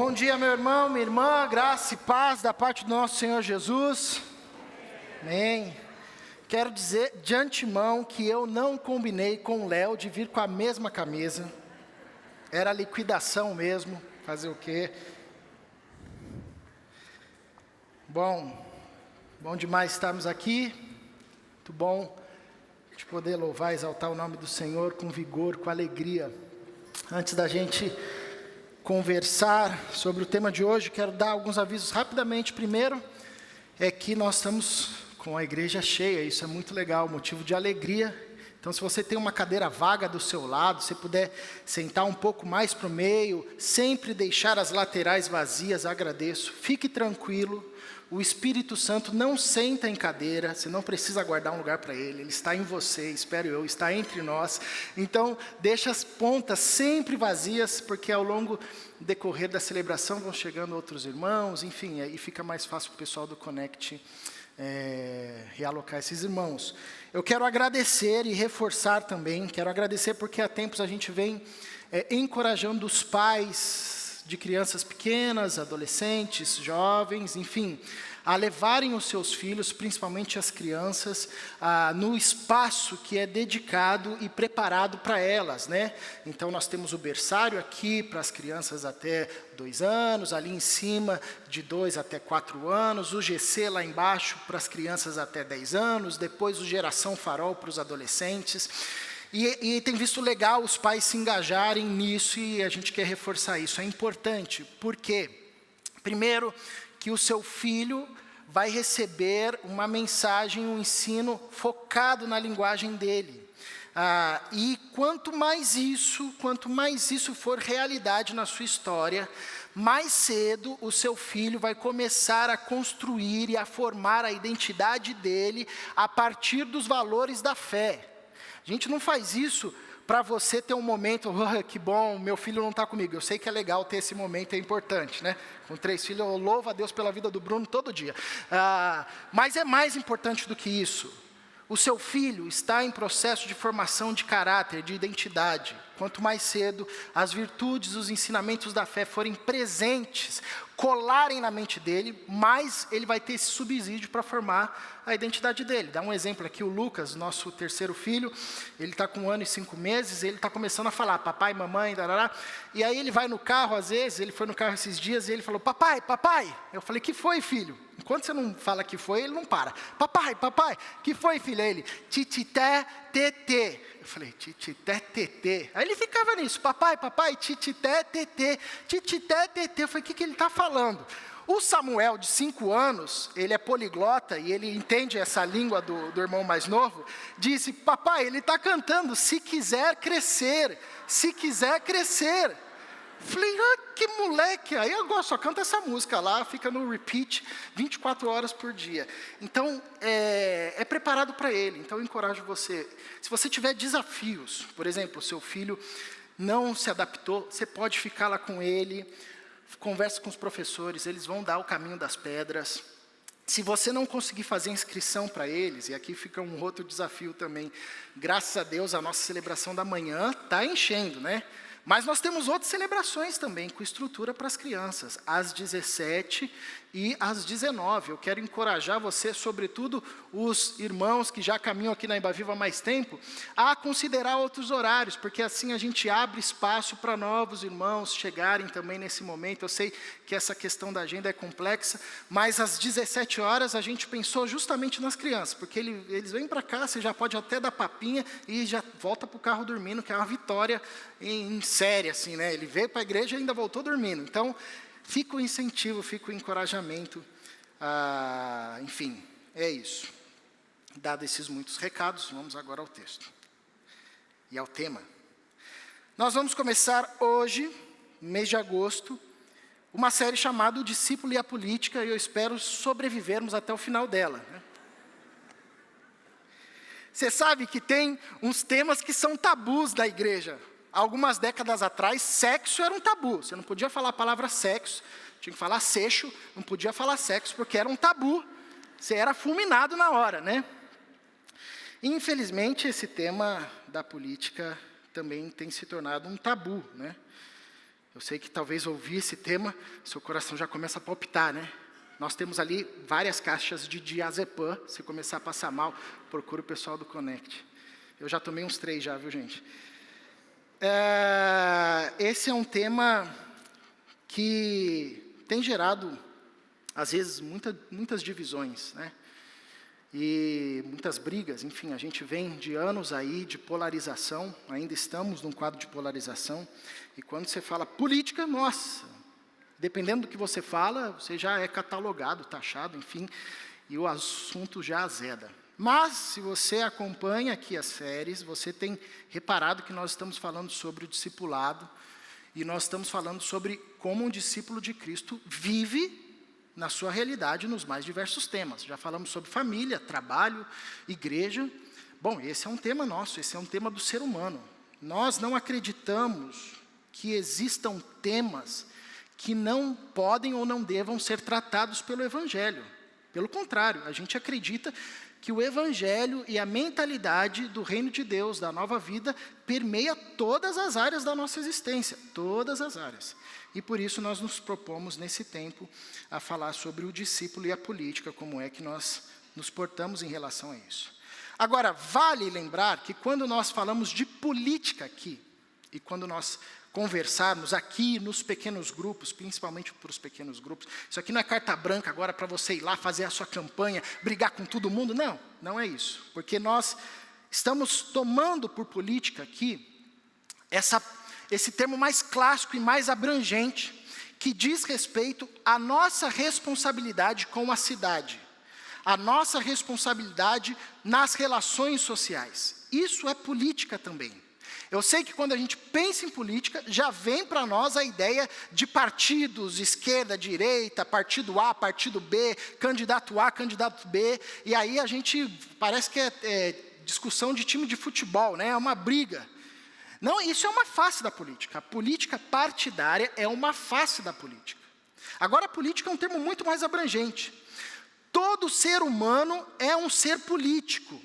Bom dia, meu irmão, minha irmã, graça e paz da parte do nosso Senhor Jesus. Amém. Quero dizer de antemão que eu não combinei com o Léo de vir com a mesma camisa. Era liquidação mesmo, fazer o quê? Bom demais estarmos aqui. Muito bom de poder louvar e exaltar o nome do Senhor com vigor, com alegria. Antes da gente conversar sobre o tema de hoje, quero dar alguns avisos rapidamente. Primeiro, é que nós estamos com a igreja cheia, isso é muito legal, motivo de alegria. Então, se você tem uma cadeira vaga do seu lado, se puder sentar um pouco mais para o meio, sempre deixar as laterais vazias, agradeço. Fique tranquilo, o Espírito Santo não senta em cadeira, você não precisa guardar um lugar para ele está em você, espero eu, está entre nós. Então, deixa as pontas sempre vazias, porque ao longo do decorrer da celebração vão chegando outros irmãos, enfim, aí fica mais fácil para o pessoal do Connect realocar esses irmãos. Eu quero agradecer e reforçar também, quero agradecer porque há tempos a gente vem encorajando os pais de crianças pequenas, adolescentes, jovens, enfim, a levarem os seus filhos, principalmente as crianças, no espaço que é dedicado e preparado para elas, né? Então, nós temos o berçário aqui para as crianças até 2 anos, ali em cima de 2 até 4 anos, o GC lá embaixo para as crianças até 10 anos, depois o Geração Farol para os adolescentes. E tem visto legal os pais se engajarem nisso e a gente quer reforçar isso. É importante, porque, primeiro, que o seu filho vai receber uma mensagem, um ensino focado na linguagem dele. E quanto mais isso for realidade na sua história, mais cedo o seu filho vai começar a construir e a formar a identidade dele a partir dos valores da fé. A gente não faz isso para você ter um momento, que bom, meu filho não está comigo. Eu sei que é legal ter esse momento, é importante, né? Com 3 filhos, eu louvo a Deus pela vida do Bruno todo dia. Mas é mais importante do que isso. O seu filho está em processo de formação de caráter, de identidade. Quanto mais cedo as virtudes, os ensinamentos da fé forem presentes, colarem na mente dele, mais ele vai ter esse subsídio para formar a identidade dele. Dá um exemplo aqui, o Lucas, nosso terceiro filho, ele está com 1 ano e 5 meses, ele está começando a falar, papai, mamãe, tarará, e aí ele vai no carro, às vezes, ele foi no carro esses dias, e ele falou, papai, papai. Eu falei, que foi, filho? Enquanto você não fala que foi, ele não para. Papai, papai, que foi, filho? Aí ele, titité, tetê. Eu falei, titité, tetê. Aí ele ficava nisso, papai, papai, titité, tetê, titité, tetê. Eu falei, o que ele está falando? O Samuel, de 5 anos, ele é poliglota e ele entende essa língua do irmão mais novo, disse, papai, ele está cantando, se quiser crescer, se quiser crescer. Falei, que moleque, aí eu só canto essa música lá, fica no repeat 24 horas por dia. Então, é preparado para ele, então eu encorajo você. Se você tiver desafios, por exemplo, o seu filho não se adaptou, você pode ficar lá com ele, conversa com os professores, eles vão dar o caminho das pedras. Se você não conseguir fazer inscrição para eles, e aqui fica um outro desafio também, graças a Deus a nossa celebração da manhã está enchendo, né? Mas nós temos outras celebrações também, com estrutura para as crianças, às 17 e às 19. Eu quero encorajar você, sobretudo os irmãos que já caminham aqui na Embaviva há mais tempo, a considerar outros horários, porque assim a gente abre espaço para novos irmãos chegarem também nesse momento. Eu sei que essa questão da agenda é complexa, mas às 17 horas a gente pensou justamente nas crianças, porque eles vêm para cá, você já pode até dar papinha e já volta para o carro dormindo, que é uma vitória em série, assim, né? Ele veio para a igreja e ainda voltou dormindo. Então, fica o incentivo, fica o encorajamento. Enfim, é isso. Dado esses muitos recados, vamos agora ao texto. E ao tema. Nós vamos começar hoje, mês de agosto, uma série chamada O Discípulo e a Política, e eu espero sobrevivermos até o final dela, né? Você sabe que tem uns temas que são tabus da igreja. Algumas décadas atrás, sexo era um tabu. Você não podia falar a palavra sexo, tinha que falar sexo, não podia falar sexo, porque era um tabu. Você era fulminado na hora, né? Infelizmente, esse tema da política também tem se tornado um tabu, né? Eu sei que talvez ouvir esse tema, seu coração já começa a palpitar, né? Nós temos ali várias caixas de diazepam. Se começar a passar mal, procura o pessoal do Connect. Eu já tomei uns 3 já, viu, gente? Esse é um tema que tem gerado, às vezes, muitas divisões, né? E muitas brigas. Enfim, a gente vem de anos aí de polarização, ainda estamos num quadro de polarização. E quando você fala política, nossa, dependendo do que você fala, você já é catalogado, taxado, enfim, e o assunto já azeda. Mas, se você acompanha aqui as séries, você tem reparado que nós estamos falando sobre o discipulado, e nós estamos falando sobre como um discípulo de Cristo vive na sua realidade nos mais diversos temas. Já falamos sobre família, trabalho, igreja. Bom, esse é um tema nosso, esse é um tema do ser humano. Nós não acreditamos que existam temas que não podem ou não devam ser tratados pelo Evangelho. Pelo contrário, a gente acredita que o Evangelho e a mentalidade do reino de Deus, da nova vida, permeia todas as áreas da nossa existência, todas as áreas. E por isso nós nos propomos nesse tempo a falar sobre o discípulo e a política, como é que nós nos portamos em relação a isso. Agora, vale lembrar que quando nós falamos de política aqui, e quando nós conversarmos aqui nos pequenos grupos, principalmente para os pequenos grupos, isso aqui não é carta branca agora para você ir lá fazer a sua campanha, brigar com todo mundo, não, não é isso. Porque nós estamos tomando por política aqui esse termo mais clássico e mais abrangente, que diz respeito à nossa responsabilidade com a cidade, a nossa responsabilidade nas relações sociais. Isso é política também. Eu sei que quando a gente pensa em política, já vem para nós a ideia de partidos, esquerda, direita, partido A, partido B, candidato A, candidato B, e aí a gente, parece que é discussão de time de futebol, né? É uma briga. Não, isso é uma face da política. A política partidária é uma face da política. Agora, a política é um termo muito mais abrangente. Todo ser humano é um ser político.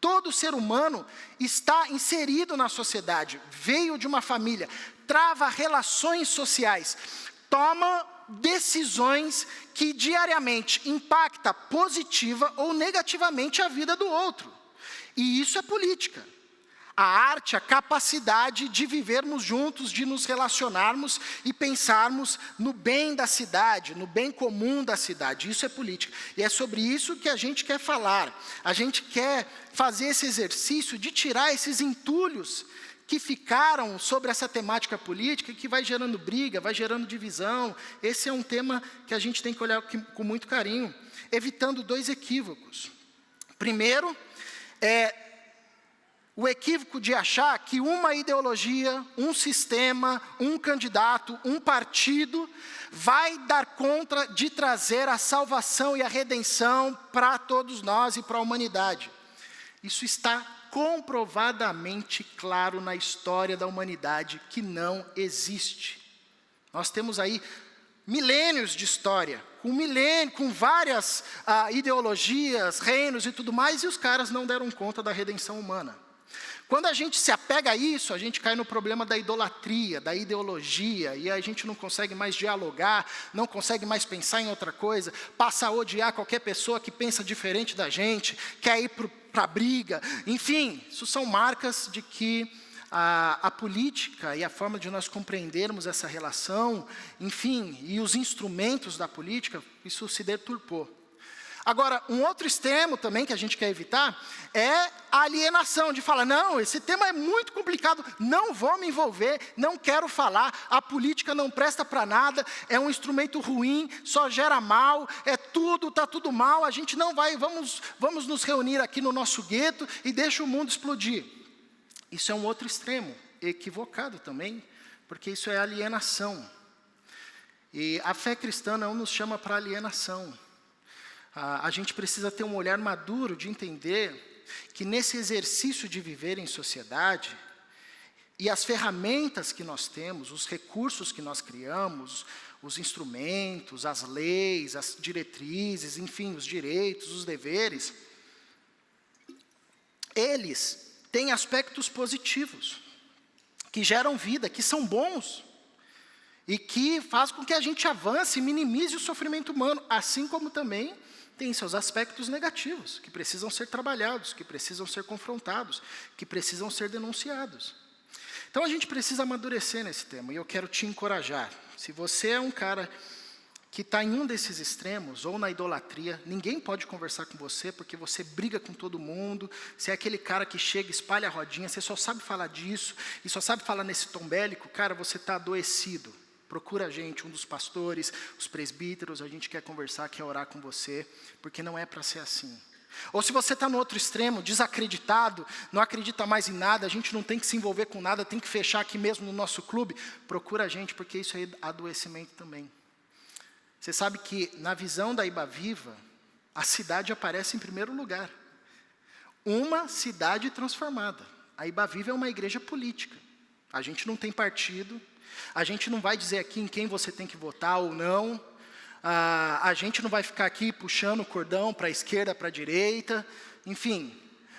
Todo ser humano está inserido na sociedade, veio de uma família, trava relações sociais, toma decisões que diariamente impactam positiva ou negativamente a vida do outro. E isso é política. A arte, a capacidade de vivermos juntos, de nos relacionarmos e pensarmos no bem da cidade, no bem comum da cidade. Isso é política. E é sobre isso que a gente quer falar. A gente quer fazer esse exercício de tirar esses entulhos que ficaram sobre essa temática política, que vai gerando briga, vai gerando divisão. Esse é um tema que a gente tem que olhar com muito carinho, evitando 2 equívocos. Primeiro, o equívoco de achar que uma ideologia, um sistema, um candidato, um partido vai dar conta de trazer a salvação e a redenção para todos nós e para a humanidade. Isso está comprovadamente claro na história da humanidade que não existe. Nós temos aí milênios de história, com várias ideologias, reinos e tudo mais, e os caras não deram conta da redenção humana. Quando a gente se apega a isso, a gente cai no problema da idolatria, da ideologia, e a gente não consegue mais dialogar, não consegue mais pensar em outra coisa, passa a odiar qualquer pessoa que pensa diferente da gente, quer ir para a briga. Enfim, isso são marcas de que a política e a forma de nós compreendermos essa relação, enfim, e os instrumentos da política, isso se deturpou. Agora, um outro extremo também que a gente quer evitar é a alienação, de falar, não, esse tema é muito complicado, não vou me envolver, não quero falar, a política não presta para nada, é um instrumento ruim, só gera mal, está tudo mal, a gente não vai, vamos nos reunir aqui no nosso gueto e deixa o mundo explodir. Isso é um outro extremo, equivocado também, porque isso é alienação. E a fé cristã não nos chama para alienação. A gente precisa ter um olhar maduro de entender que nesse exercício de viver em sociedade, e as ferramentas que nós temos, os recursos que nós criamos, os instrumentos, as leis, as diretrizes, enfim, os direitos, os deveres, eles têm aspectos positivos, que geram vida, que são bons. e que faz com que a gente avance e minimize o sofrimento humano, assim como também tem seus aspectos negativos, que precisam ser trabalhados, que precisam ser confrontados, que precisam ser denunciados. Então a gente precisa amadurecer nesse tema, e eu quero te encorajar. Se você é um cara que está em um desses extremos, ou na idolatria, ninguém pode conversar com você, porque você briga com todo mundo, você é aquele cara que chega, espalha a rodinha, você só sabe falar disso, e só sabe falar nesse tom bélico, cara, você está adoecido. Procura a gente, um dos pastores, os presbíteros, a gente quer conversar, quer orar com você, porque não é para ser assim. Ou se você está no outro extremo, desacreditado, não acredita mais em nada, a gente não tem que se envolver com nada, tem que fechar aqui mesmo no nosso clube, procura a gente, porque isso é adoecimento também. Você sabe que na visão da Iba Viva, a cidade aparece em primeiro lugar. Uma cidade transformada. A Iba Viva é uma igreja política. A gente não tem partido, a gente não vai dizer aqui em quem você tem que votar ou não, a gente não vai ficar aqui puxando o cordão para a esquerda, para a direita, enfim.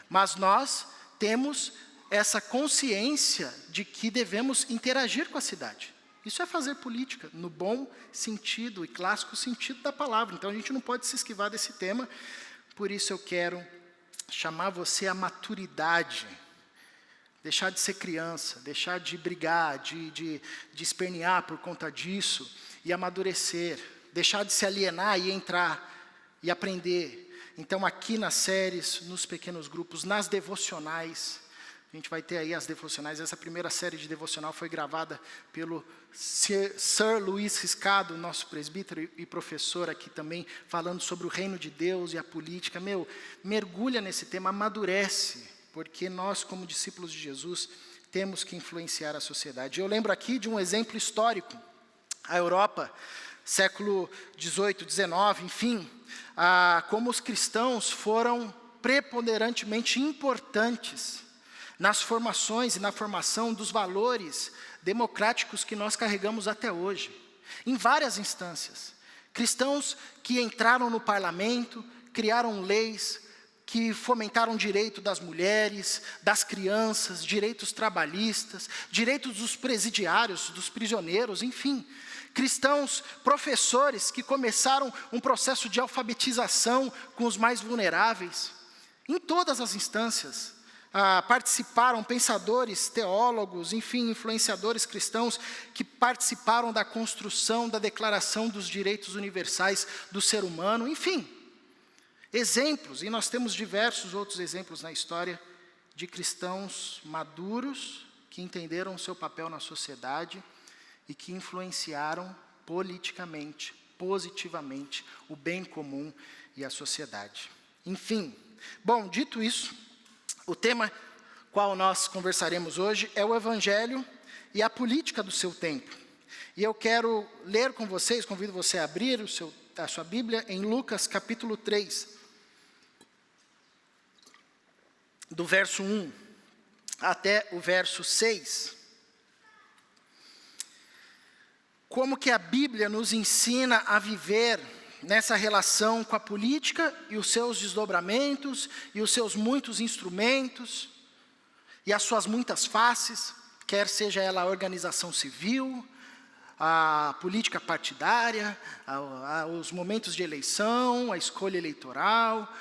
Mas nós temos essa consciência de que devemos interagir com a cidade. Isso é fazer política, no bom sentido e clássico sentido da palavra. Então a gente não pode se esquivar desse tema, por isso eu quero chamar você à maturidade. Deixar de ser criança, deixar de brigar, de espernear por conta disso e amadurecer. Deixar de se alienar e entrar e aprender. Então aqui nas séries, nos pequenos grupos, nas devocionais, a gente vai ter aí as devocionais. Essa primeira série de devocional foi gravada pelo Sir Luís Riscado, nosso presbítero e professor aqui também, falando sobre o reino de Deus e a política. Mergulha nesse tema, amadurece, porque nós, como discípulos de Jesus, temos que influenciar a sociedade. Eu lembro aqui de um exemplo histórico. A Europa, século XVIII, XIX, enfim, como os cristãos foram preponderantemente importantes nas formações e na formação dos valores democráticos que nós carregamos até hoje, em várias instâncias. Cristãos que entraram no parlamento, criaram leis que fomentaram o direito das mulheres, das crianças, direitos trabalhistas, direitos dos presidiários, dos prisioneiros, enfim. Cristãos, professores que começaram um processo de alfabetização com os mais vulneráveis, em todas as instâncias. Participaram pensadores, teólogos, enfim, influenciadores cristãos que participaram da construção da Declaração dos Direitos Universais do Ser Humano, enfim, exemplos, e nós temos diversos outros exemplos na história de cristãos maduros que entenderam o seu papel na sociedade e que influenciaram politicamente, positivamente, o bem comum e a sociedade. Enfim, bom, dito isso, o tema qual nós conversaremos hoje é o Evangelho e a política do seu tempo. E eu quero ler com vocês, convido você a abrir a sua Bíblia em Lucas capítulo 3, do verso 1 até o verso 6. Como que a Bíblia nos ensina a viver nessa relação com a política e os seus desdobramentos e os seus muitos instrumentos e as suas muitas faces, quer seja ela a organização civil, a política partidária, os momentos de eleição, a escolha eleitoral,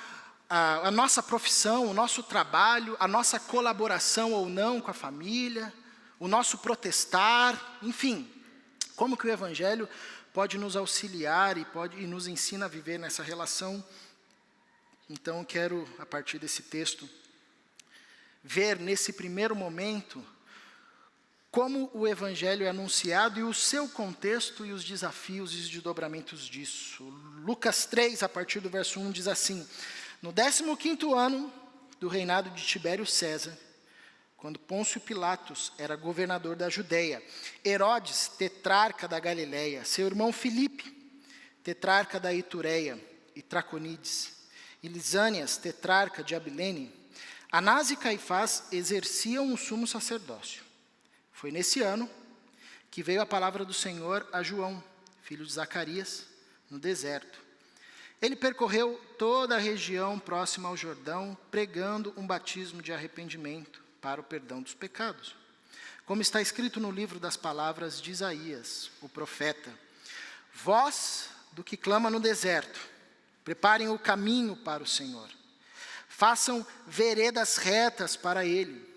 a nossa profissão, o nosso trabalho, a nossa colaboração ou não com a família, o nosso protestar, enfim, como que o Evangelho pode nos auxiliar e nos ensina a viver nessa relação. Então, quero, a partir desse texto, ver nesse primeiro momento como o Evangelho é anunciado e o seu contexto e os desafios e os desdobramentos disso. Lucas 3, a partir do verso 1, diz assim: no 15º ano do reinado de Tibério César, quando Pôncio Pilatos era governador da Judeia, Herodes, tetrarca da Galileia, seu irmão Filipe, tetrarca da Itureia e Traconides, e Lisânias, tetrarca de Abilene, Anás e Caifás exerciam o sumo sacerdócio. Foi nesse ano que veio a palavra do Senhor a João, filho de Zacarias, no deserto. Ele percorreu toda a região próxima ao Jordão, pregando um batismo de arrependimento para o perdão dos pecados. como está escrito no livro das palavras de Isaías, o profeta: voz do que clama no deserto, preparem o caminho para o Senhor, façam veredas retas para Ele.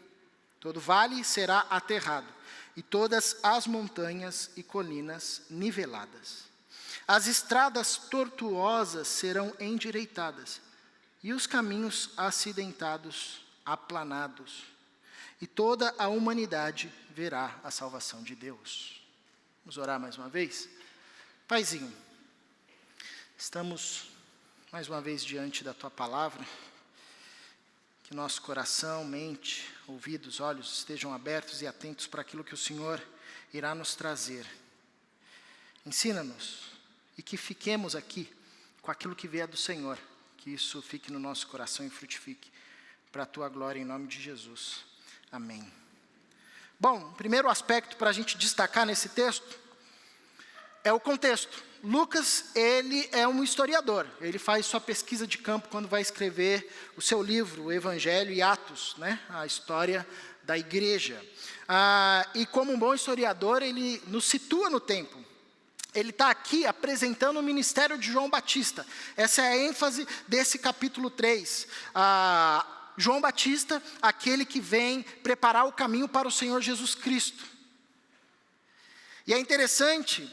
Todo vale será aterrado, e todas as montanhas e colinas niveladas. As estradas tortuosas serão endireitadas, e os caminhos acidentados aplanados, e toda a humanidade verá a salvação de Deus. Vamos orar mais uma vez? Paizinho, estamos mais uma vez diante da Tua palavra, que nosso coração, mente, ouvidos, olhos estejam abertos e atentos para aquilo que o Senhor irá nos trazer. Ensina-nos e que fiquemos aqui com aquilo que vier do Senhor, que isso fique no nosso coração e frutifique para a Tua glória, em nome de Jesus. Amém. Bom, o primeiro aspecto para a gente destacar nesse texto é o contexto. Lucas, ele é um historiador, ele faz sua pesquisa de campo quando vai escrever o seu livro, o Evangelho e Atos, né? A história da igreja. E como um bom historiador, ele nos situa no tempo. Ele está aqui apresentando o ministério de João Batista. Essa é a ênfase desse capítulo 3. João Batista, aquele que vem preparar o caminho para o Senhor Jesus Cristo. E é interessante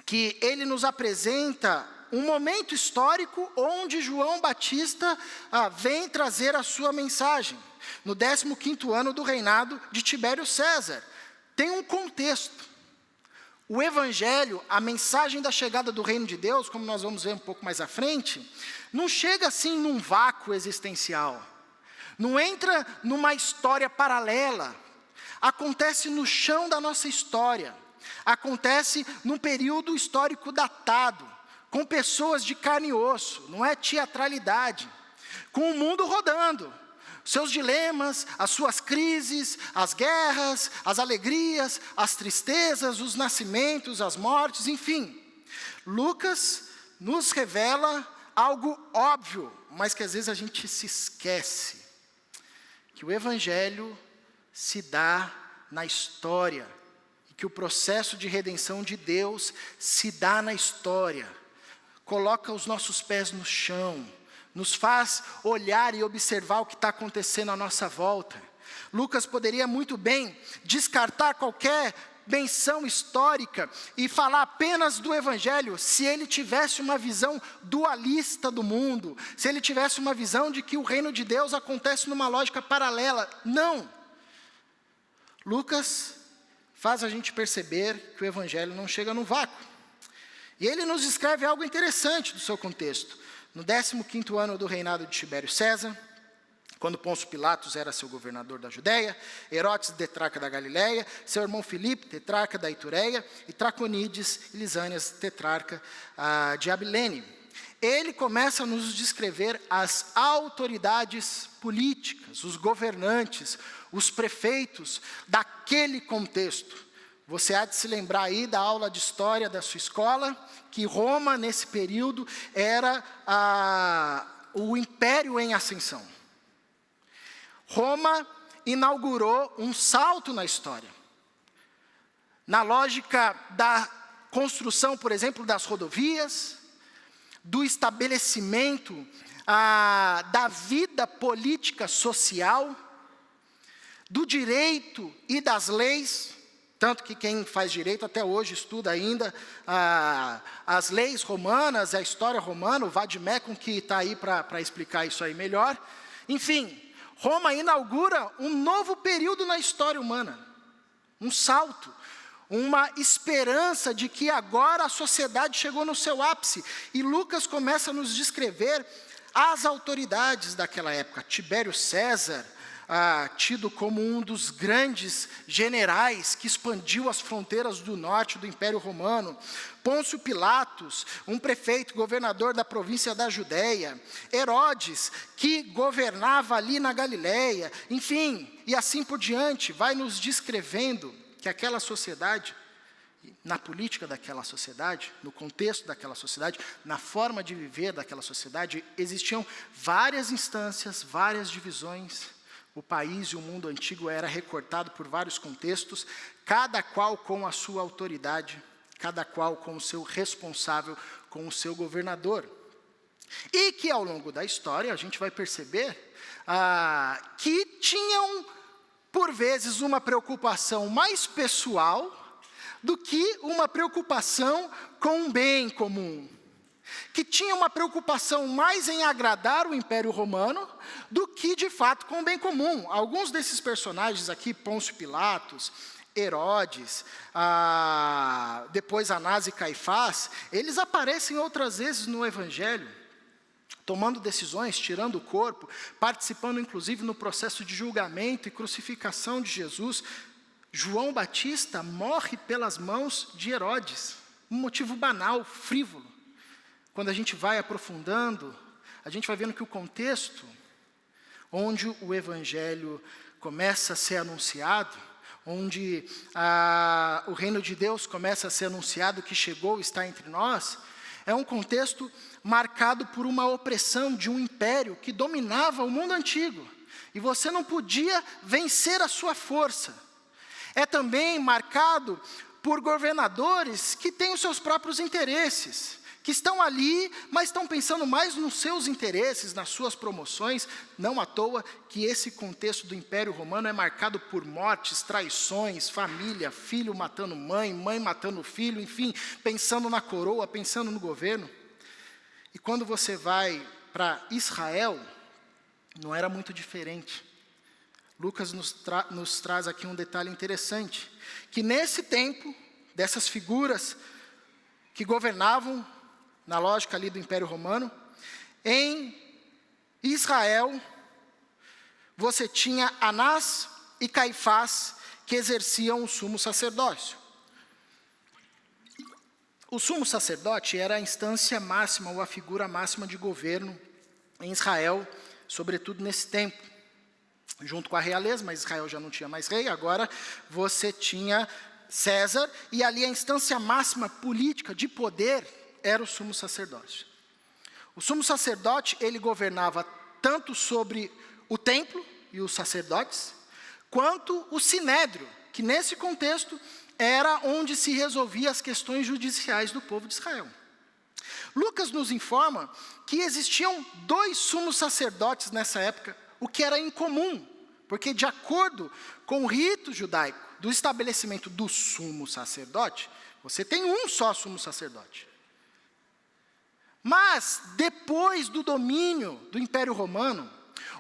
que ele nos apresenta um momento histórico onde João Batista vem trazer a sua mensagem. No 15º ano do reinado de Tibério César. Tem um contexto. O Evangelho, a mensagem da chegada do reino de Deus, como nós vamos ver um pouco mais à frente, não chega assim num vácuo existencial. Não entra numa história paralela. Acontece no chão da nossa história. Acontece num período histórico datado, com pessoas de carne e osso, não é teatralidade, com o mundo rodando, seus dilemas, as suas crises, as guerras, as alegrias, as tristezas, os nascimentos, as mortes, enfim. Lucas nos revela algo óbvio, mas que às vezes a gente se esquece, que o Evangelho se dá na história, que o processo de redenção de Deus se dá na história, coloca os nossos pés no chão, nos faz olhar e observar o que está acontecendo à nossa volta. Lucas poderia muito bem descartar qualquer menção histórica e falar apenas do Evangelho, se ele tivesse uma visão dualista do mundo, se ele tivesse uma visão de que o reino de Deus acontece numa lógica paralela. Não! Lucas faz a gente perceber que o Evangelho não chega no vácuo. E ele nos escreve algo interessante do seu contexto. No 15º ano do reinado de Tibério César, quando Pôncio Pilatos era seu governador da Judéia, Herodes, tetrarca da Galileia, seu irmão Filipe, tetrarca da Itureia, e Traconides e Lisânias, tetrarca de Abilene. Ele começa a nos descrever as autoridades políticas, os governantes, os prefeitos daquele contexto. Você há de se lembrar aí da aula de história da sua escola, que Roma, nesse período, era o império em ascensão. Roma inaugurou um salto na história. Na lógica da construção, por exemplo, das rodovias, do estabelecimento da vida política social, do direito e das leis, tanto que quem faz direito até hoje estuda ainda as leis romanas, a história romana, o Vadimecum que está aí para explicar isso aí melhor. Enfim, Roma inaugura um novo período na história humana, um salto, uma esperança de que agora a sociedade chegou no seu ápice. E Lucas começa a nos descrever as autoridades daquela época. Tibério César, tido como um dos grandes generais que expandiu as fronteiras do norte do Império Romano. Pôncio Pilatos, um prefeito, governador da província da Judéia. Herodes, que governava ali na Galileia. Enfim, e assim por diante, vai nos descrevendo que aquela sociedade, na política daquela sociedade, no contexto daquela sociedade, na forma de viver daquela sociedade, existiam várias instâncias, várias divisões. o país e o mundo antigo era recortado por vários contextos, cada qual com a sua autoridade, cada qual com o seu responsável, com o seu governador. E que ao longo da história a gente vai perceber que tinham, por vezes, uma preocupação mais pessoal do que uma preocupação com o bem comum. Que tinha uma preocupação mais em agradar o Império Romano do que, de fato, com o bem comum. Alguns desses personagens aqui, Pôncio Pilatos, Herodes, depois Anás e Caifás, eles aparecem outras vezes no Evangelho, tomando decisões, tirando o corpo, participando inclusive no processo de julgamento e crucificação de Jesus. João Batista morre pelas mãos de Herodes, um motivo banal, frívolo. Quando a gente vai aprofundando, a gente vai vendo que o contexto onde o Evangelho começa a ser anunciado, onde o reino de Deus começa a ser anunciado, que chegou, está entre nós, é um contexto marcado por uma opressão de um império que dominava o mundo antigo. E você não podia vencer a sua força. É também marcado por governadores que têm os seus próprios interesses, que estão ali, mas estão pensando mais nos seus interesses, nas suas promoções. Não à toa que esse contexto do Império Romano é marcado por mortes, traições, família, filho matando mãe, mãe matando filho, enfim, pensando na coroa, pensando no governo. E quando você vai para Israel, não era muito diferente. Lucas nos traz aqui um detalhe interessante, que nesse tempo, dessas figuras que governavam, na lógica ali do Império Romano, em Israel, você tinha Anás e Caifás, que exerciam o sumo sacerdócio. O sumo sacerdote era a instância máxima, ou a figura máxima de governo em Israel, sobretudo nesse tempo, junto com a realeza, mas Israel já não tinha mais rei, agora você tinha César, e ali a instância máxima política de poder era o sumo sacerdote. O sumo sacerdote, ele governava tanto sobre o templo e os sacerdotes, quanto o sinédrio, que nesse contexto era onde se resolvia as questões judiciais do povo de Israel. Lucas nos informa que existiam 2 sumos sacerdotes nessa época, o que era incomum, porque de acordo com o rito judaico do estabelecimento do sumo sacerdote, você tem um só sumo sacerdote. Mas, depois do domínio do Império Romano,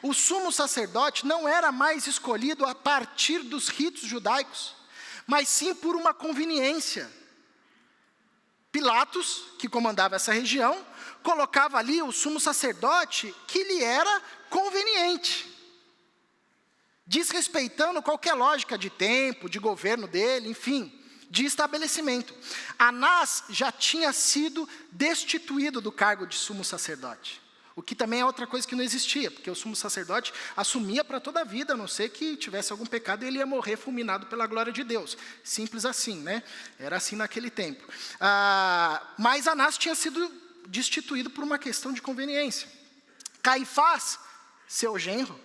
o sumo sacerdote não era mais escolhido a partir dos ritos judaicos, mas sim por uma conveniência. Pilatos, que comandava essa região, colocava ali o sumo sacerdote que lhe era conveniente, desrespeitando qualquer lógica de tempo, de governo dele, enfim, de estabelecimento. Anás já tinha sido destituído do cargo de sumo sacerdote, o que também é outra coisa que não existia, porque o sumo sacerdote assumia para toda a vida, a não ser que tivesse algum pecado, ele ia morrer fulminado pela glória de Deus. Simples assim, né? Era assim naquele tempo. Mas Anás tinha sido destituído por uma questão de conveniência. Caifás, seu genro,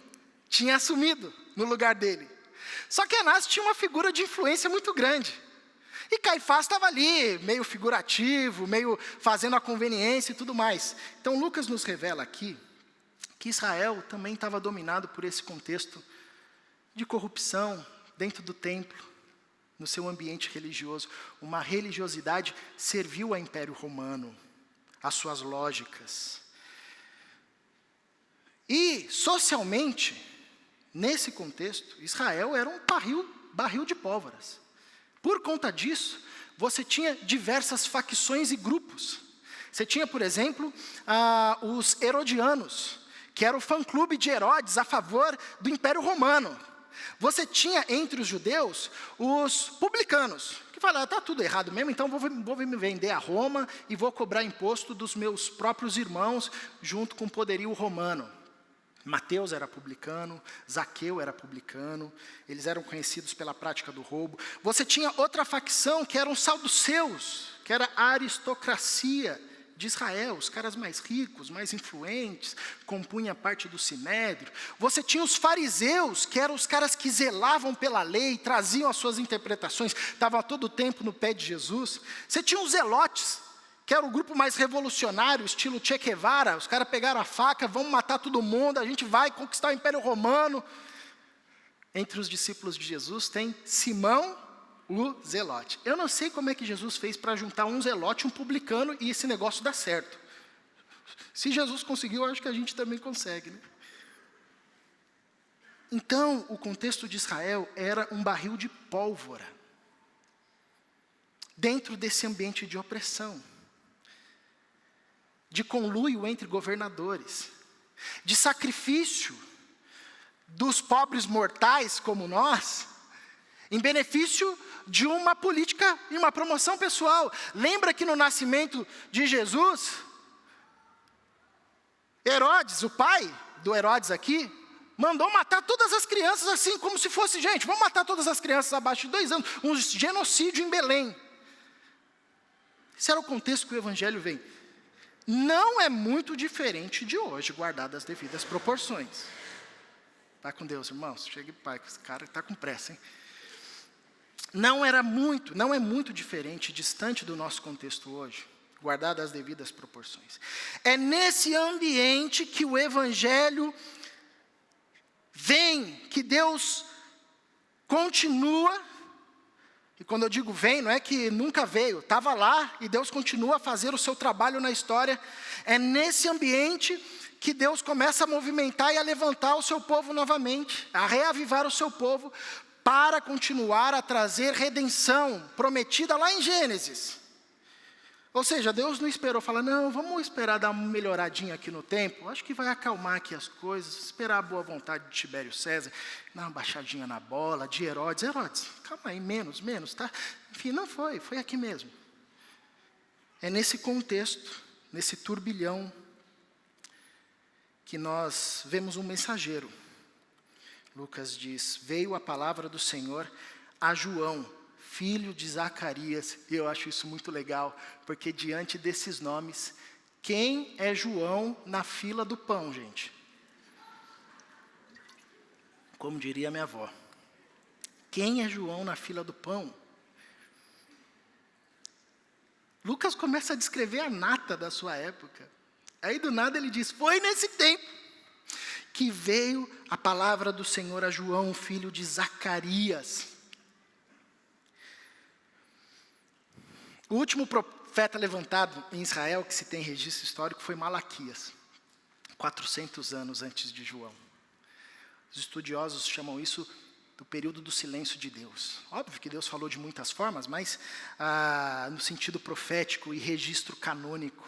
tinha assumido no lugar dele. Só que Anás tinha uma figura de influência muito grande. E Caifás estava ali, meio figurativo, meio fazendo a conveniência e tudo mais. Então Lucas nos revela aqui que Israel também estava dominado por esse contexto de corrupção dentro do templo, no seu ambiente religioso. Uma religiosidade serviu ao Império Romano, às suas lógicas. E, socialmente, nesse contexto, Israel era um barril de pólvoras. Por conta disso, você tinha diversas facções e grupos. Você tinha, por exemplo, os herodianos, que era o fã-clube de Herodes a favor do Império Romano. Você tinha entre os judeus os publicanos, que falavam, está tudo errado mesmo, então vou me vender a Roma e vou cobrar imposto dos meus próprios irmãos junto com o poderio romano. Mateus era publicano, Zaqueu era publicano, eles eram conhecidos pela prática do roubo. Você tinha outra facção que eram os saduceus, que era a aristocracia de Israel, os caras mais ricos, mais influentes, compunha parte do sinédrio. Você tinha os fariseus, que eram os caras que zelavam pela lei, traziam as suas interpretações, estavam a todo tempo no pé de Jesus. Você tinha os zelotes, que era o grupo mais revolucionário, estilo Che Guevara. Os caras pegaram a faca, vamos matar todo mundo, a gente vai conquistar o Império Romano. Entre os discípulos de Jesus tem Simão, o zelote. Eu não sei como é que Jesus fez para juntar um zelote, um publicano, e esse negócio dar certo. Se Jesus conseguiu, eu acho que a gente também consegue, né? Então, o contexto de Israel era um barril de pólvora, dentro desse ambiente de opressão, de conluio entre governadores, de sacrifício dos pobres mortais como nós, em benefício de uma política e uma promoção pessoal. Lembra que no nascimento de Jesus, Herodes, o pai do Herodes aqui, mandou matar todas as crianças assim, como se fosse, gente, vamos matar todas as crianças abaixo de 2 anos, um genocídio em Belém. Esse era o contexto que o Evangelho vem. Não é muito diferente de hoje, guardado as devidas proporções. Está com Deus, irmãos? Chega em paz, esse cara está com pressa, hein? Não é muito diferente, distante do nosso contexto hoje, guardado as devidas proporções. É nesse ambiente que o Evangelho vem, que Deus continua, e quando eu digo vem, não é que nunca veio, estava lá, e Deus continua a fazer o seu trabalho na história. É nesse ambiente que Deus começa a movimentar e a levantar o seu povo novamente, a reavivar o seu povo, para continuar a trazer redenção, prometida lá em Gênesis. Ou seja, Deus não esperou, falar, não, vamos esperar dar uma melhoradinha aqui no tempo, acho que vai acalmar aqui as coisas, esperar a boa vontade de Tibério César, dar uma baixadinha na bola, de Herodes, calma aí, menos, tá? Enfim, não foi aqui mesmo. É nesse contexto, nesse turbilhão, que nós vemos um mensageiro. Lucas diz, veio a palavra do Senhor a João, filho de Zacarias. E eu acho isso muito legal, porque diante desses nomes, quem é João na fila do pão, gente? Como diria minha avó, quem é João na fila do pão? Lucas começa a descrever a nata da sua época. Aí do nada ele diz, foi nesse tempo que veio a palavra do Senhor a João, filho de Zacarias. O último profeta levantado em Israel, que se tem registro histórico, foi Malaquias, 400 anos antes de João. Os estudiosos chamam isso do período do silêncio de Deus. Óbvio que Deus falou de muitas formas, mas no sentido profético e registro canônico,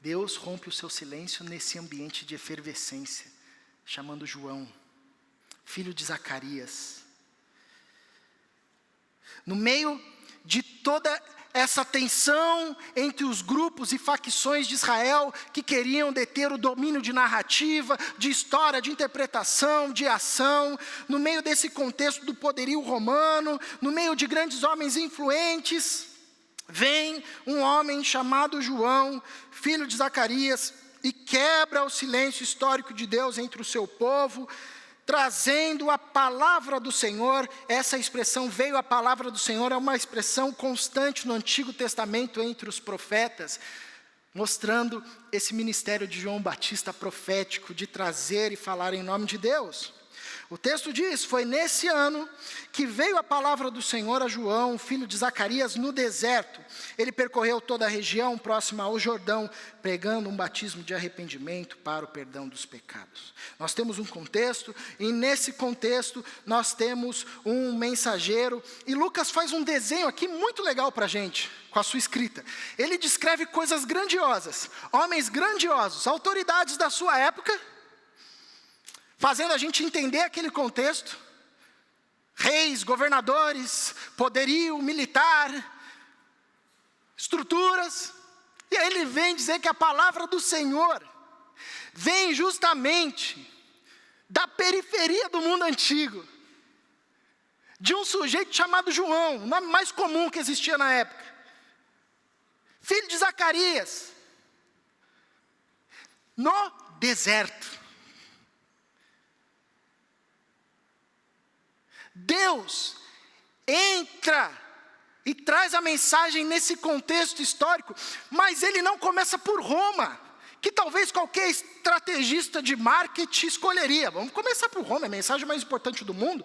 Deus rompe o seu silêncio nesse ambiente de efervescência, chamando João, filho de Zacarias. No meio de toda essa tensão entre os grupos e facções de Israel que queriam deter o domínio de narrativa, de história, de interpretação, de ação, no meio desse contexto do poderio romano, no meio de grandes homens influentes, vem um homem chamado João, filho de Zacarias, e quebra o silêncio histórico de Deus entre o seu povo, trazendo a palavra do Senhor. Essa expressão, veio a palavra do Senhor, é uma expressão constante no Antigo Testamento entre os profetas, mostrando esse ministério de João Batista profético, de trazer e falar em nome de Deus. O texto diz, foi nesse ano que veio a palavra do Senhor a João, filho de Zacarias, no deserto. Ele percorreu toda a região próxima ao Jordão, pregando um batismo de arrependimento para o perdão dos pecados. Nós temos um contexto, e nesse contexto nós temos um mensageiro. E Lucas faz um desenho aqui muito legal para a gente, com a sua escrita. Ele descreve coisas grandiosas, homens grandiosos, autoridades da sua época, fazendo a gente entender aquele contexto, reis, governadores, poderio militar, estruturas, e aí ele vem dizer que a palavra do Senhor vem justamente da periferia do mundo antigo, de um sujeito chamado João, o nome mais comum que existia na época, filho de Zacarias, no deserto. Deus entra e traz a mensagem nesse contexto histórico, mas ele não começa por Roma, que talvez qualquer estrategista de marketing escolheria. Vamos começar por Roma, é a mensagem mais importante do mundo.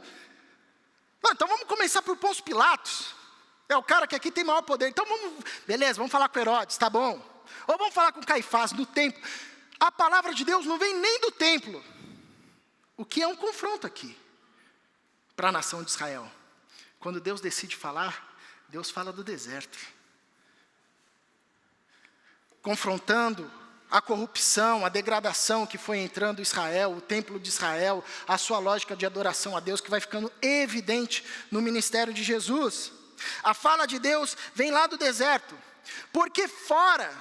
Não, então vamos começar por Pôncio Pilatos, é o cara que aqui tem maior poder. Então beleza, vamos falar com Herodes, tá bom. Ou vamos falar com Caifás, do templo. A palavra de Deus não vem nem do templo, o que é um confronto aqui para a nação de Israel. Quando Deus decide falar, Deus fala do deserto, confrontando a corrupção, a degradação que foi entrando em Israel, o templo de Israel, a sua lógica de adoração a Deus, que vai ficando evidente no ministério de Jesus. A fala de Deus vem lá do deserto, porque fora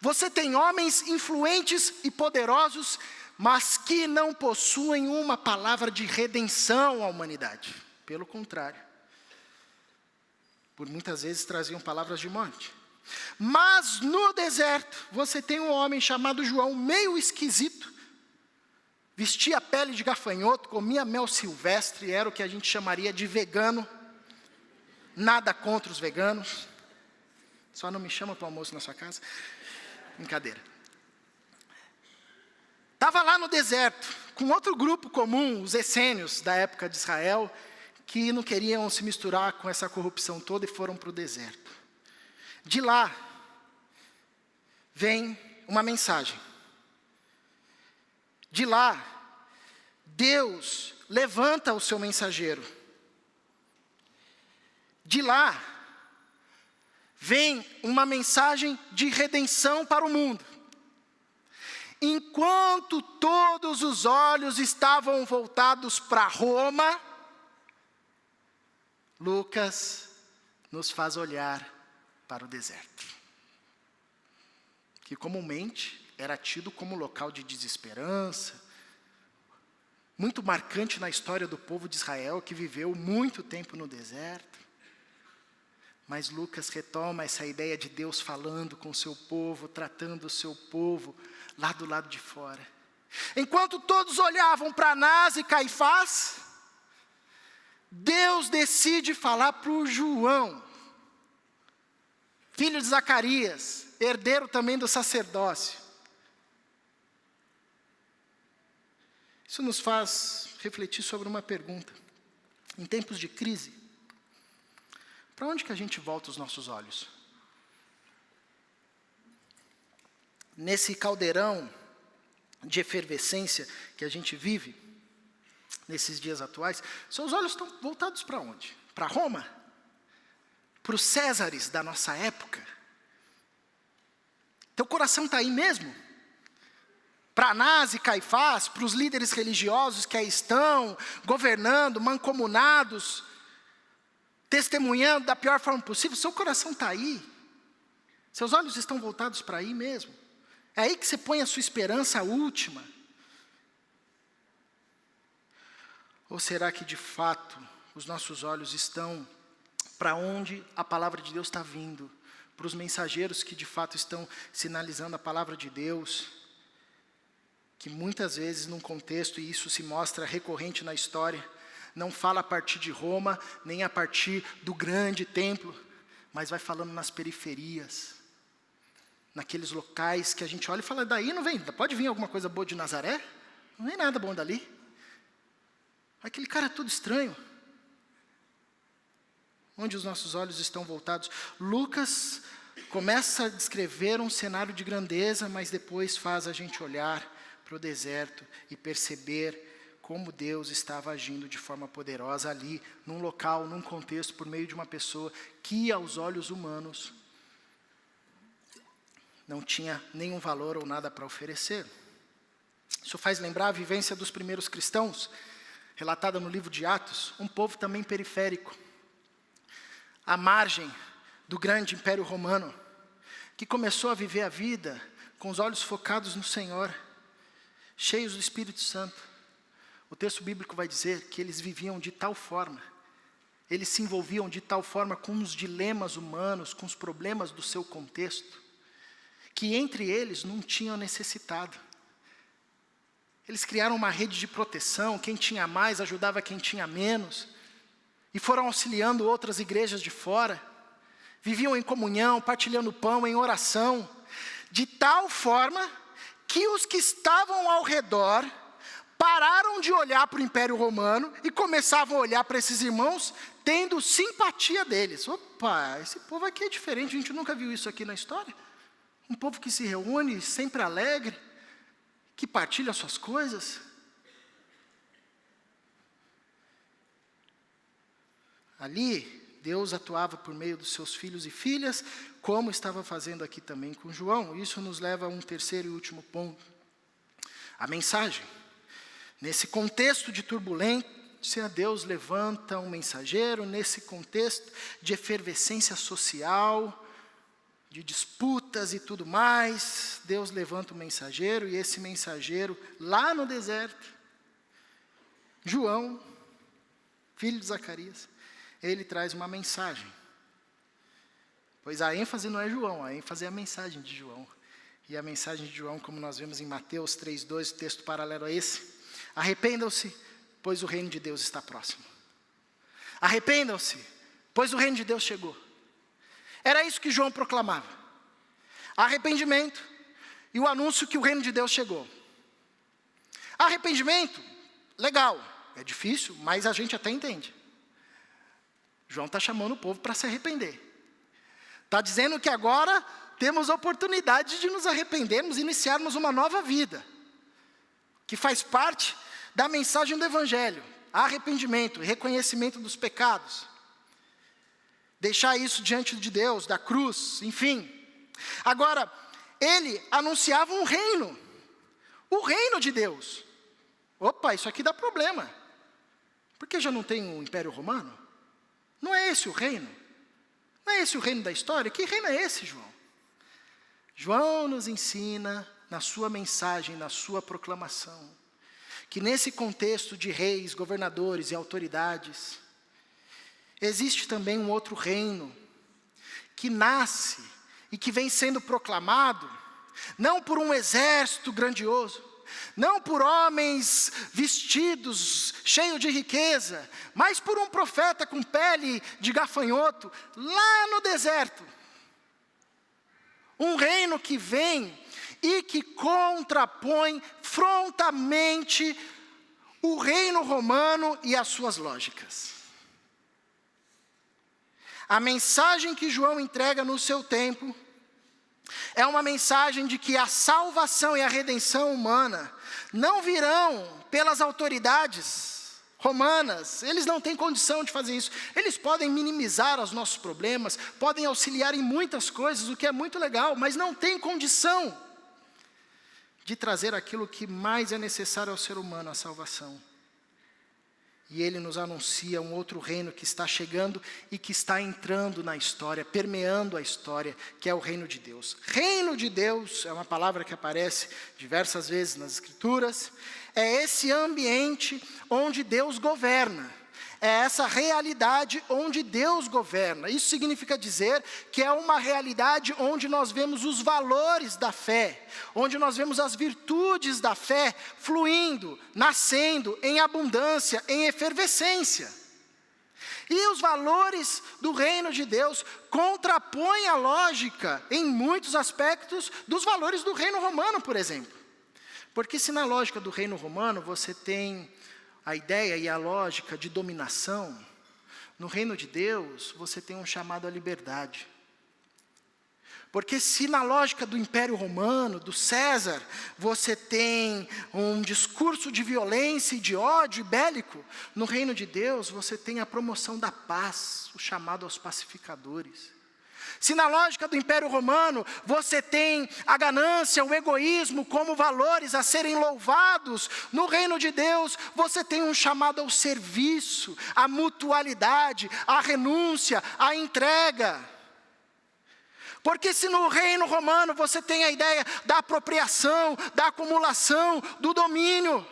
você tem homens influentes e poderosos, mas que não possuem uma palavra de redenção à humanidade. Pelo contrário, por muitas vezes traziam palavras de morte. Mas no deserto, você tem um homem chamado João, meio esquisito, vestia pele de gafanhoto, comia mel silvestre, era o que a gente chamaria de vegano. Nada contra os veganos, só não me chama para o almoço na sua casa. Brincadeira. Estava lá no deserto, com outro grupo comum, os essênios da época de Israel, que não queriam se misturar com essa corrupção toda e foram para o deserto. De lá, vem uma mensagem. De lá, Deus levanta o seu mensageiro. De lá, vem uma mensagem de redenção para o mundo. Enquanto todos os olhos estavam voltados para Roma, Lucas nos faz olhar para o deserto, que comumente era tido como local de desesperança, muito marcante na história do povo de Israel, que viveu muito tempo no deserto. Mas Lucas retoma essa ideia de Deus falando com o seu povo, tratando o seu povo lá do lado de fora. Enquanto todos olhavam para Anás e Caifás, Deus decide falar para o João, filho de Zacarias, herdeiro também do sacerdócio. Isso nos faz refletir sobre uma pergunta. Em tempos de crise, para onde que a gente volta os nossos olhos? Nesse caldeirão de efervescência que a gente vive, nesses dias atuais, seus olhos estão voltados para onde? Para Roma? Para os Césares da nossa época? Teu coração está aí mesmo? Para Anás e Caifás, para os líderes religiosos que aí estão, governando, mancomunados, testemunhando da pior forma possível, seu coração está aí? Seus olhos estão voltados para aí mesmo? É aí que você põe a sua esperança última? Ou será que de fato os nossos olhos estão para onde a palavra de Deus está vindo? Para os mensageiros que de fato estão sinalizando a palavra de Deus, que muitas vezes num contexto, e isso se mostra recorrente na história, não fala a partir de Roma, nem a partir do grande templo, mas vai falando nas periferias, naqueles locais que a gente olha e fala, daí não vem, pode vir alguma coisa boa de Nazaré? Não vem nada bom dali. Aquele cara todo estranho. Onde os nossos olhos estão voltados? Lucas começa a descrever um cenário de grandeza, mas depois faz a gente olhar para o deserto e perceber como Deus estava agindo de forma poderosa ali, num local, num contexto, por meio de uma pessoa que aos olhos humanos não tinha nenhum valor ou nada para oferecer. Isso faz lembrar a vivência dos primeiros cristãos, relatada no livro de Atos, um povo também periférico, à margem do grande império romano, que começou a viver a vida com os olhos focados no Senhor, cheios do Espírito Santo. O texto bíblico vai dizer que eles viviam de tal forma Eles se envolviam de tal forma com os dilemas humanos, com os problemas do seu contexto, que entre eles não tinham necessitado. Eles criaram uma rede de proteção, quem tinha mais ajudava quem tinha menos, e foram auxiliando outras igrejas de fora. Viviam em comunhão, partilhando pão, em oração, de tal forma que os que estavam ao redor pararam de olhar para o Império Romano e começavam a olhar para esses irmãos, tendo simpatia deles. Opa, esse povo aqui é diferente, a gente nunca viu isso aqui na história. Um povo que se reúne, sempre alegre, que partilha suas coisas. Ali, Deus atuava por meio dos seus filhos e filhas, como estava fazendo aqui também com João. Isso nos leva a um terceiro e último ponto. A mensagem. Nesse contexto de turbulência, Deus levanta um mensageiro. Nesse contexto de efervescência social, de disputas e tudo mais, Deus levanta um mensageiro. E esse mensageiro, lá no deserto, João, filho de Zacarias, ele traz uma mensagem. Pois a ênfase não é João, a ênfase é a mensagem de João. E a mensagem de João, como nós vemos em Mateus 3,2, texto paralelo a esse: arrependam-se, pois o reino de Deus está próximo. Arrependam-se, pois o reino de Deus chegou. Era isso que João proclamava. Arrependimento e o anúncio que o reino de Deus chegou. Arrependimento, legal, é difícil, mas a gente até entende. João está chamando o povo para se arrepender. Está dizendo que agora temos a oportunidade de nos arrependermos e iniciarmos uma nova vida, que faz parte da mensagem do Evangelho. Arrependimento, reconhecimento dos pecados. Deixar isso diante de Deus, da cruz, enfim. Agora, ele anunciava um reino. O reino de Deus. Opa, isso aqui dá problema. Porque já não tem um Império Romano? Não é esse o reino? Não é esse o reino da história? Que reino é esse, João? João nos ensina, na sua mensagem, na sua proclamação, que nesse contexto de reis, governadores e autoridades, existe também um outro reino, que nasce e que vem sendo proclamado, não por um exército grandioso, não por homens vestidos, cheios de riqueza, mas por um profeta com pele de gafanhoto, lá no deserto. Um reino que vem e que contrapõe frontalmente o reino romano e as suas lógicas. A mensagem que João entrega no seu tempo é uma mensagem de que a salvação e a redenção humana não virão pelas autoridades romanas. Eles não têm condição de fazer isso. Eles podem minimizar os nossos problemas, podem auxiliar em muitas coisas, o que é muito legal, mas não tem condição de trazer aquilo que mais é necessário ao ser humano, a salvação. E ele nos anuncia um outro reino que está chegando e que está entrando na história, permeando a história, que é o reino de Deus. Reino de Deus é uma palavra que aparece diversas vezes nas Escrituras. É esse ambiente onde Deus governa. É essa realidade onde Deus governa. Isso significa dizer que é uma realidade onde nós vemos os valores da fé, onde nós vemos as virtudes da fé fluindo, nascendo em abundância, em efervescência. E os valores do reino de Deus contrapõem a lógica, em muitos aspectos, dos valores do reino romano, por exemplo. Porque se na lógica do reino romano você tem a ideia e a lógica de dominação, no reino de Deus você tem um chamado à liberdade. Porque se na lógica do Império Romano, do César, você tem um discurso de violência e de ódio bélico, no reino de Deus você tem a promoção da paz, o chamado aos pacificadores. Se na lógica do Império Romano você tem a ganância, o egoísmo como valores a serem louvados, no reino de Deus você tem um chamado ao serviço, à mutualidade, à renúncia, à entrega. Porque se no reino romano você tem a ideia da apropriação, da acumulação, do domínio,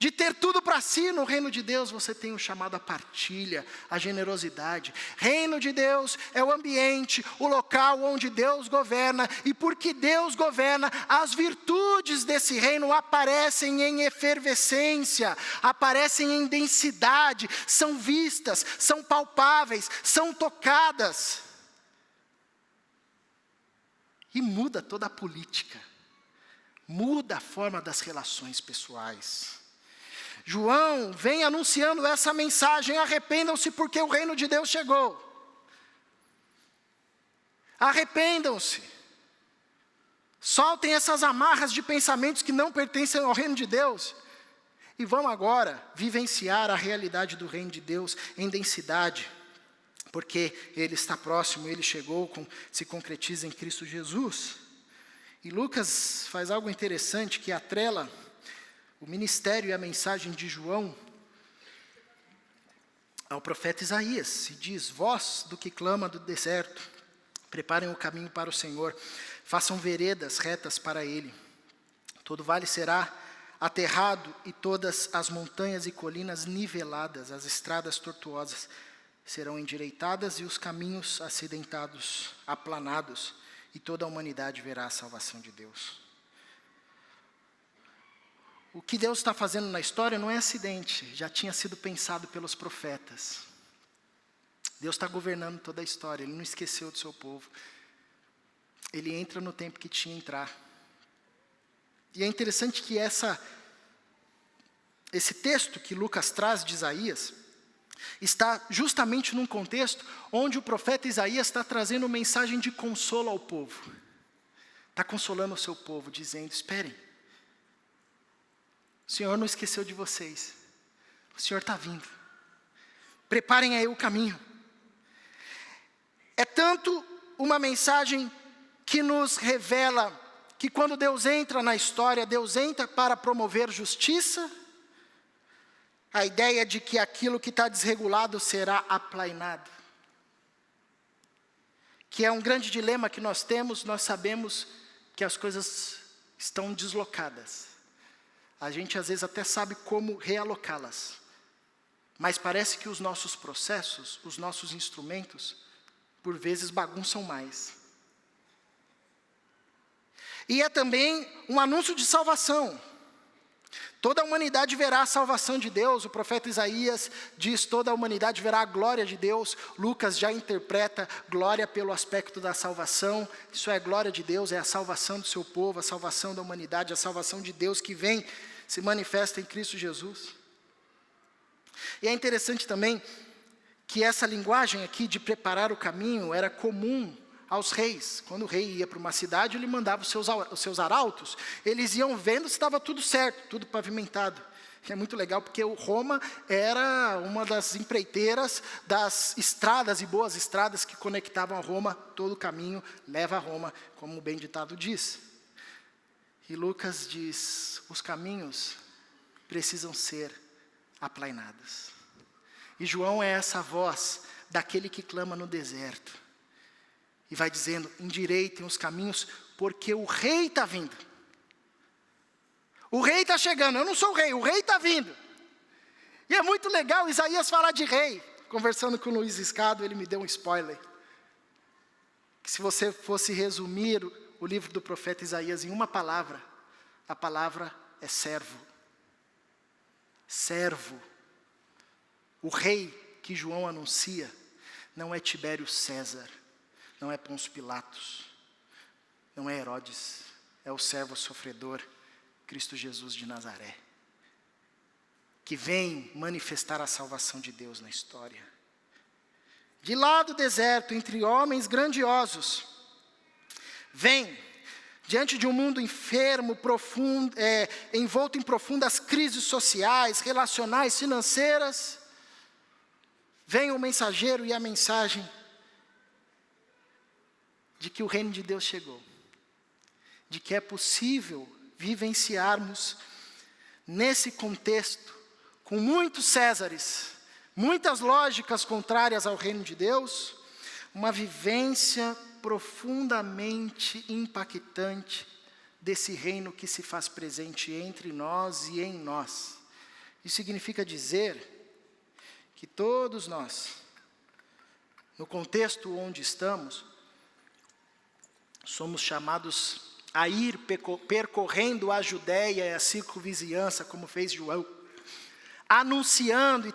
de ter tudo para si. No reino de Deus você tem o chamado à partilha, à generosidade. Reino de Deus é o ambiente, o local onde Deus governa, e porque Deus governa, as virtudes desse reino aparecem em efervescência, aparecem em densidade, são vistas, são palpáveis, são tocadas. E muda toda a política, muda a forma das relações pessoais. João vem anunciando essa mensagem: arrependam-se porque o reino de Deus chegou. Arrependam-se. Soltem essas amarras de pensamentos que não pertencem ao reino de Deus. E vão agora vivenciar a realidade do reino de Deus em densidade. Porque Ele está próximo, Ele chegou, se concretiza em Cristo Jesus. E Lucas faz algo interessante que atrela o ministério e a mensagem de João ao profeta Isaías. E diz: voz do que clama do deserto, preparem o caminho para o Senhor, façam veredas retas para Ele. Todo vale será aterrado e todas as montanhas e colinas niveladas, as estradas tortuosas serão endireitadas e os caminhos acidentados, aplanados, e toda a humanidade verá a salvação de Deus. O que Deus está fazendo na história não é acidente, já tinha sido pensado pelos profetas. Deus está governando toda a história, Ele não esqueceu do seu povo. Ele entra no tempo que tinha que entrar. E é interessante que esse texto que Lucas traz de Isaías está justamente num contexto onde o profeta Isaías está trazendo mensagem de consolo ao povo. Está consolando o seu povo, dizendo: esperem, o Senhor não esqueceu de vocês, o Senhor está vindo, preparem aí o caminho. É tanto uma mensagem que nos revela que quando Deus entra na história, Deus entra para promover justiça. A ideia de que aquilo que está desregulado será aplainado. Que é um grande dilema que nós temos, nós sabemos que as coisas estão deslocadas. A gente às vezes até sabe como realocá-las. Mas parece que os nossos processos, os nossos instrumentos, por vezes bagunçam mais. E é também um anúncio de salvação. Toda a humanidade verá a salvação de Deus. O profeta Isaías diz: toda a humanidade verá a glória de Deus. Lucas já interpreta glória pelo aspecto da salvação. Isso é a glória de Deus, é a salvação do seu povo, a salvação da humanidade, a salvação de Deus que vem, se manifesta em Cristo Jesus. E é interessante também que essa linguagem aqui de preparar o caminho era comum aos reis. Quando o rei ia para uma cidade, ele mandava os seus arautos, eles iam vendo se estava tudo certo, tudo pavimentado. É muito legal porque Roma era uma das empreiteiras das estradas e boas estradas que conectavam a Roma. Todo o caminho leva a Roma, como o bem ditado diz. E Lucas diz: os caminhos precisam ser aplainados. E João é essa voz daquele que clama no deserto. E vai dizendo: endireitem os caminhos, porque o rei está vindo. O rei está chegando, eu não sou o rei está vindo. E é muito legal Isaías falar de rei. Conversando com o Luiz Escado, ele me deu um spoiler. Que se você fosse resumir o livro do profeta Isaías em uma palavra, a palavra é servo. Servo. O rei que João anuncia não é Tibério César, não é Pôncio Pilatos, não é Herodes, é o servo sofredor, Cristo Jesus de Nazaré, que vem manifestar a salvação de Deus na história. De lá do deserto, entre homens grandiosos, vem, diante de um mundo enfermo, profundo, envolto em profundas crises sociais, relacionais, financeiras, vem o mensageiro e a mensagem de que o reino de Deus chegou, de que é possível vivenciarmos nesse contexto, com muitos Césares, muitas lógicas contrárias ao reino de Deus, uma vivência profundamente impactante desse reino que se faz presente entre nós e em nós. Isso significa dizer que todos nós, no contexto onde estamos, somos chamados a ir percorrendo a Judéia e a circunvizinhança, como fez João, anunciando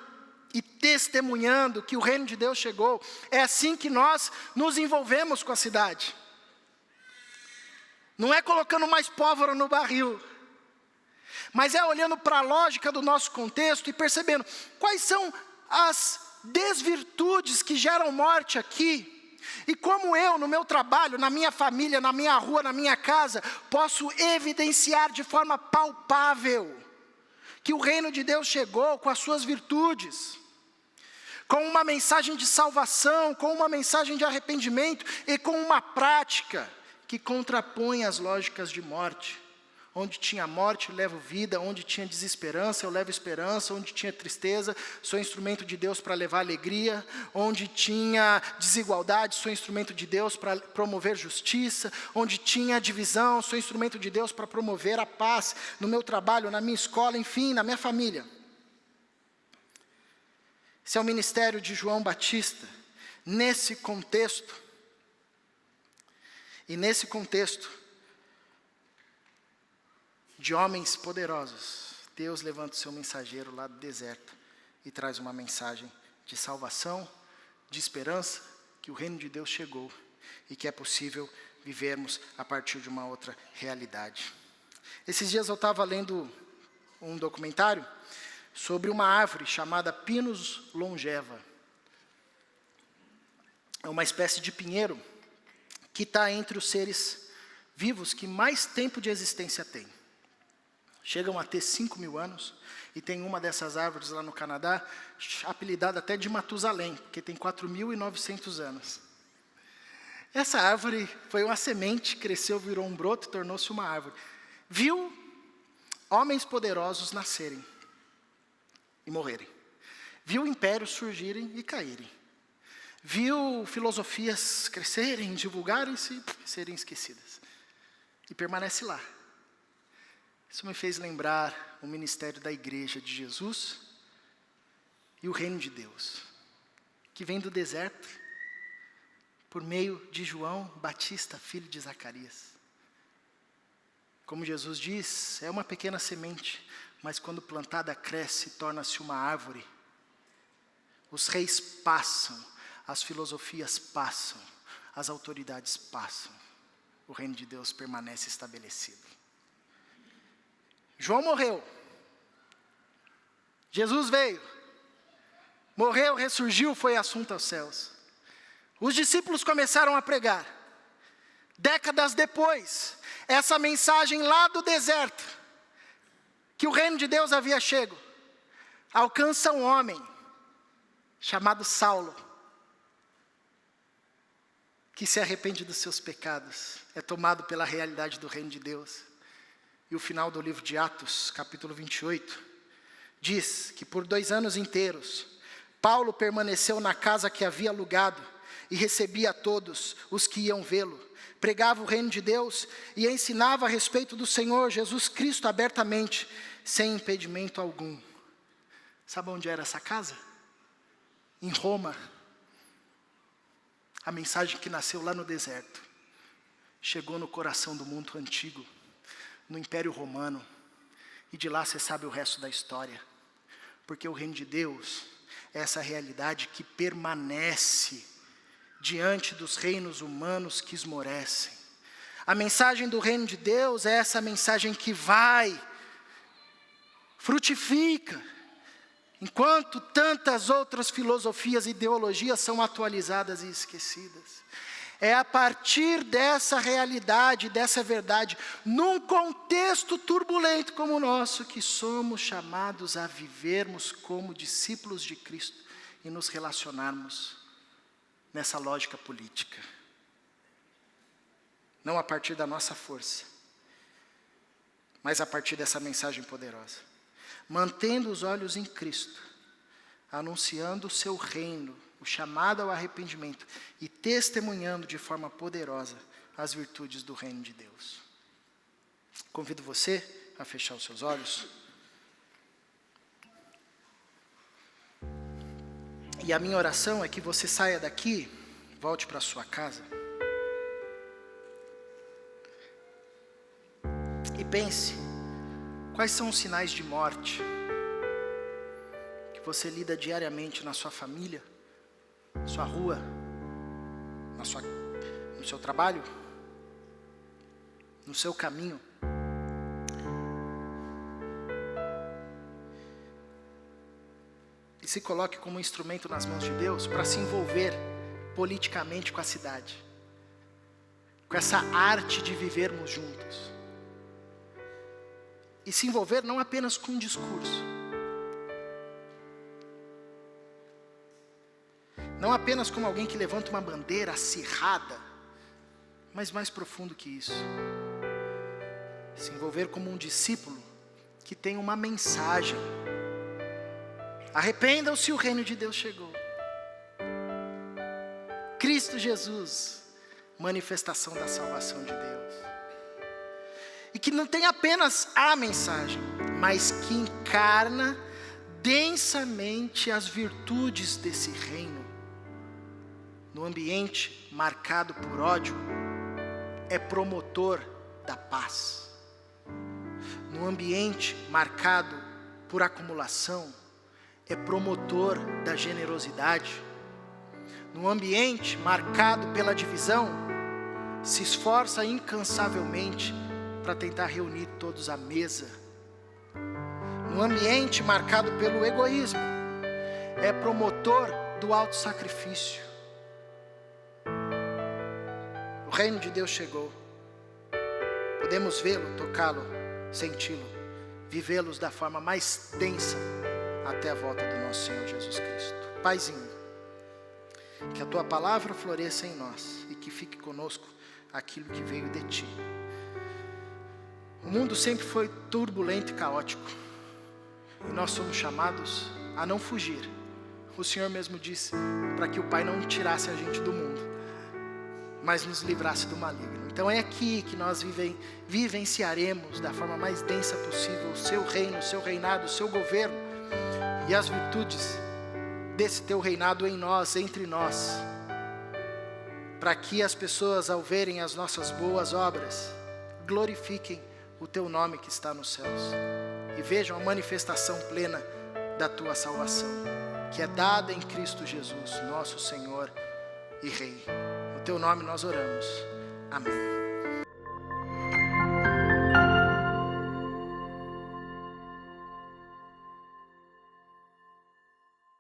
e testemunhando que o reino de Deus chegou. É assim que nós nos envolvemos com a cidade. Não é colocando mais pólvora no barril, mas é olhando para a lógica do nosso contexto e percebendo quais são as desvirtudes que geram morte aqui, e como eu, no meu trabalho, na minha família, na minha rua, na minha casa, posso evidenciar de forma palpável que o reino de Deus chegou com as suas virtudes, com uma mensagem de salvação, com uma mensagem de arrependimento e com uma prática que contrapõe as lógicas de morte. Onde tinha morte, eu levo vida. Onde tinha desesperança, eu levo esperança. Onde tinha tristeza, sou instrumento de Deus para levar alegria. Onde tinha desigualdade, sou instrumento de Deus para promover justiça. Onde tinha divisão, sou instrumento de Deus para promover a paz. No meu trabalho, na minha escola, enfim, na minha família. Esse é o ministério de João Batista. Nesse contexto, e nesse contexto de homens poderosos, Deus levanta o seu mensageiro lá do deserto e traz uma mensagem de salvação, de esperança, que o reino de Deus chegou e que é possível vivermos a partir de uma outra realidade. Esses dias eu estava lendo um documentário sobre uma árvore chamada Pinus longeva. É uma espécie de pinheiro que está entre os seres vivos que mais tempo de existência tem. Chegam a ter 5.000 anos, e tem uma dessas árvores lá no Canadá, apelidada até de Matusalém, porque tem 4.900 anos. Essa árvore foi uma semente, cresceu, virou um broto e tornou-se uma árvore. Viu homens poderosos nascerem e morrerem. Viu impérios surgirem e caírem. Viu filosofias crescerem, divulgarem-se e serem esquecidas. E permanece lá. Isso me fez lembrar o ministério da igreja de Jesus e o reino de Deus, que vem do deserto, por meio de João Batista, filho de Zacarias. Como Jesus diz, é uma pequena semente, mas quando plantada cresce e torna-se uma árvore. Os reis passam, as filosofias passam, as autoridades passam, o reino de Deus permanece estabelecido. João morreu, Jesus veio, morreu, ressurgiu, foi assunto aos céus. Os discípulos começaram a pregar. Décadas depois, essa mensagem lá do deserto, que o reino de Deus havia chego, alcança um homem chamado Saulo, que se arrepende dos seus pecados, é tomado pela realidade do reino de Deus. E o final do livro de Atos, capítulo 28, diz que por 2 anos inteiros, Paulo permaneceu na casa que havia alugado e recebia a todos os que iam vê-lo. Pregava o reino de Deus e ensinava a respeito do Senhor Jesus Cristo abertamente, sem impedimento algum. Sabe onde era essa casa? Em Roma. A mensagem que nasceu lá no deserto chegou no coração do mundo antigo, no Império Romano, e de lá você sabe o resto da história, porque o reino de Deus é essa realidade que permanece diante dos reinos humanos que esmorecem. A mensagem do reino de Deus é essa mensagem que vai, frutifica, enquanto tantas outras filosofias e ideologias são atualizadas e esquecidas. É a partir dessa realidade, dessa verdade, num contexto turbulento como o nosso, que somos chamados a vivermos como discípulos de Cristo e nos relacionarmos nessa lógica política. Não a partir da nossa força, mas a partir dessa mensagem poderosa. Mantendo os olhos em Cristo, anunciando o seu reino, o chamado ao arrependimento e testemunhando de forma poderosa as virtudes do reino de Deus. Convido você a fechar os seus olhos. E a minha oração é que você saia daqui, volte para sua casa e pense, quais são os sinais de morte que você lida diariamente na sua família, na sua rua, no seu trabalho, no seu caminho. E se coloque como instrumento nas mãos de Deus para se envolver politicamente com a cidade, com essa arte de vivermos juntos. E se envolver não apenas com um discurso, não apenas como alguém que levanta uma bandeira acirrada, mas mais profundo que isso. Se envolver como um discípulo que tem uma mensagem. Arrependam-se, o reino de Deus chegou. Cristo Jesus, manifestação da salvação de Deus. E que não tem apenas a mensagem, mas que encarna densamente as virtudes desse reino. No ambiente marcado por ódio, é promotor da paz. No ambiente marcado por acumulação, é promotor da generosidade. No ambiente marcado pela divisão, se esforça incansavelmente para tentar reunir todos à mesa. No ambiente marcado pelo egoísmo, é promotor do autossacrifício. O reino de Deus chegou. Podemos vê-lo, tocá-lo, senti-lo, vivê-los da forma mais densa até a volta do nosso Senhor Jesus Cristo. Paizinho, que a Tua palavra floresça em nós e que fique conosco aquilo que veio de Ti. O mundo sempre foi turbulento e caótico, e nós somos chamados a não fugir. O Senhor mesmo disse para que o Pai não tirasse a gente do mundo, mas nos livrasse do maligno. Então é aqui que nós vivenciaremos da forma mais densa possível o Seu reino, o Seu reinado, o Seu governo e as virtudes desse Teu reinado em nós, entre nós, para que as pessoas, ao verem as nossas boas obras, glorifiquem o Teu nome que está nos céus e vejam a manifestação plena da Tua salvação, que é dada em Cristo Jesus, nosso Senhor e Rei. No Teu nome nós oramos. Amém.